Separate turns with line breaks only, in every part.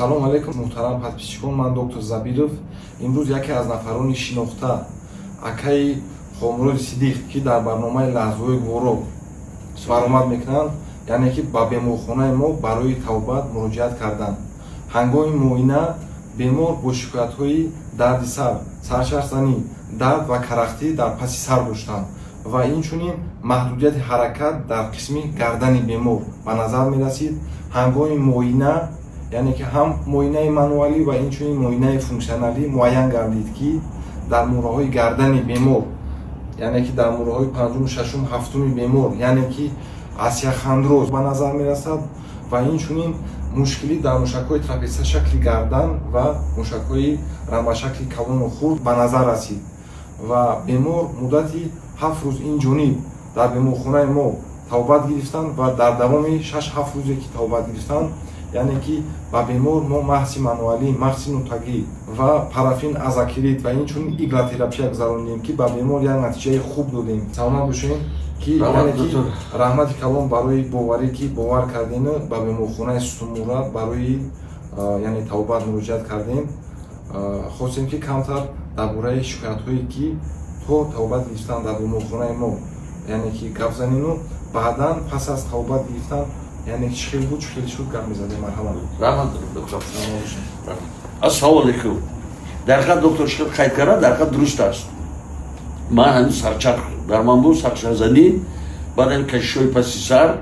салом алейкум муҳтарам подписчикон, ман доктор Забиров. имрӯз яке аз нафарони шинохта акаи Хомрӯзи Сидиқ ки дар барномаи лаҳзаҳои вороб баромад мекунанд, яъне ки ба беморхонаи мо барои тавбат муроҷиат карданд. ҳангоми муоина бемор бо шикоятҳои дарди сар, саршарсанӣ, дард ва карахтӣ дар паси сар доштанд ва инчунин маҳдудияти ҳаракат дар қисми гардани бемор ба назар мерасид. ҳангоми муоина, яъне ки ҳам муоинаи мануалӣ ва инчунин муоинаи функсионалӣ муайян гардид ки дар мурраҳои гардани бемор, яъне ки дар мурраҳои панҷум, шашум, ҳафтуми бемор, яъне ки осеохондроз ба назар мерасад ва инчунин мушкилӣ дар мушакҳои трапеция шакли гардан ва мушакҳои рамбашакли калону хурд ба назар расид ва бемор муддати 7 рӯз инҷониб дар беморхонаи мо тавбат гирифтанд ва дар давоми 6-7 рӯзе ки тавбат гирифтанд, яъне ки ба бемор мо маҳси мануалӣ, маҳси нутагӣ ва парафин азакирит ва инчунин иглотерапия гузарондем ки ба бемор як натиҷаи хуб додем. Саломат бошед ки яъне ки раҳмати калон барои боварӣ ки бовар кардем ба беморхонаи Сутунмурра барои яъне тавбат муроҷиат кардем. Хостем ки камтар дар бораи шикоятҳое ки то тавбат гирифтан дар беморхонаи мо, яъне ки гап занину баъдан пас аз тавбат гирифтан, яъне ки чӣ хел буд, чӣ хел шуд гап мезадем. Марҳамат.
Раҳмат доктор. Ассалому алайкум. Дар ҳақиқат доктор шикар қайд карда, дар ҳақиқат дуруст аст. Ман ҳанӯз сарчарх дар ман буд, сарчарзанӣ, баъд кашишҳои паси сар,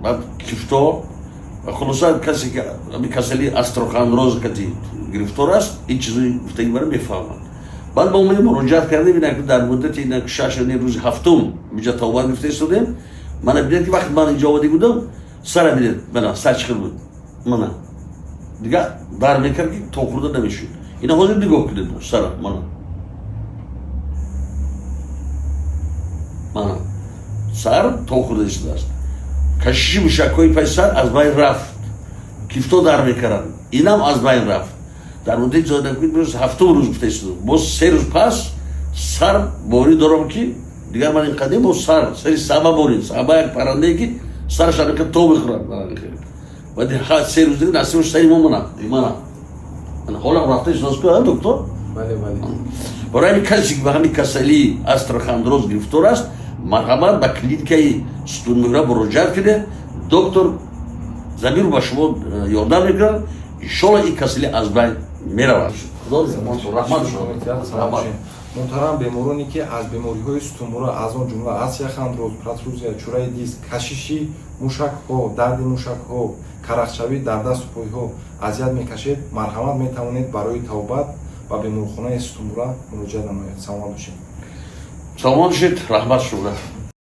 баъд кифто ва хулоса касе ки касали осеохондроз кати гирифтор аст, ин чизои гуфтагӣ бара мефаҳмад. Баъд ма омадем муроҷиат кардем, ина ки дар муддати 6 рӯзи ҳафтум инҷа тавбат гирифта истодем. Мана бидед ки вақти ман инҷа омада будам, сара бидед, мана сар чӣ хел буд, мана дига дар мекард ки то хӯрда намешуд. Ина ҳозир нигоҳ кунед сара, мана сар то хӯрда истодааст. кашиши мушакҳои паси сар аз байн рафт, кифто дар мекаранд, инам аз байн рафт. дар муддати ҳафтум рӯз гуфта истодам, боз 3 рӯз пас сар борӣ дорам ки дигар ман инқадр бо сари саба борид, саба як паррандае ки сараш ҳаракат то мехӯрад. Баъди 3 рӯз дига насибаш сари мо мана ҳолам рафта иштодааст ку доктор. Барои ҳамин касе ки ба ҳамин касали осеохондроз гирифтор аст, марҳамат ба клиникаи Сутунмурра муроҷиат кунед. Доктор Забиров ба шумо ёрдам мекунад. Иншоалло ин касали аз байн меравад.
муҳтарам бемороне ки аз бемориҳои Сутунмурра, аз он ҷумла осеохондроз, протрузия, чӯраи диск, кашиши мушакҳо, дарди мушакҳо, карахчавӣ дар дасту пойҳо азият мекашед, марҳамат метавонед барои тавбат ба беморхонаи Сутунмурра муроҷиат намоед. Саломат бошед.
Саломат бошед. Раҳмат шумо.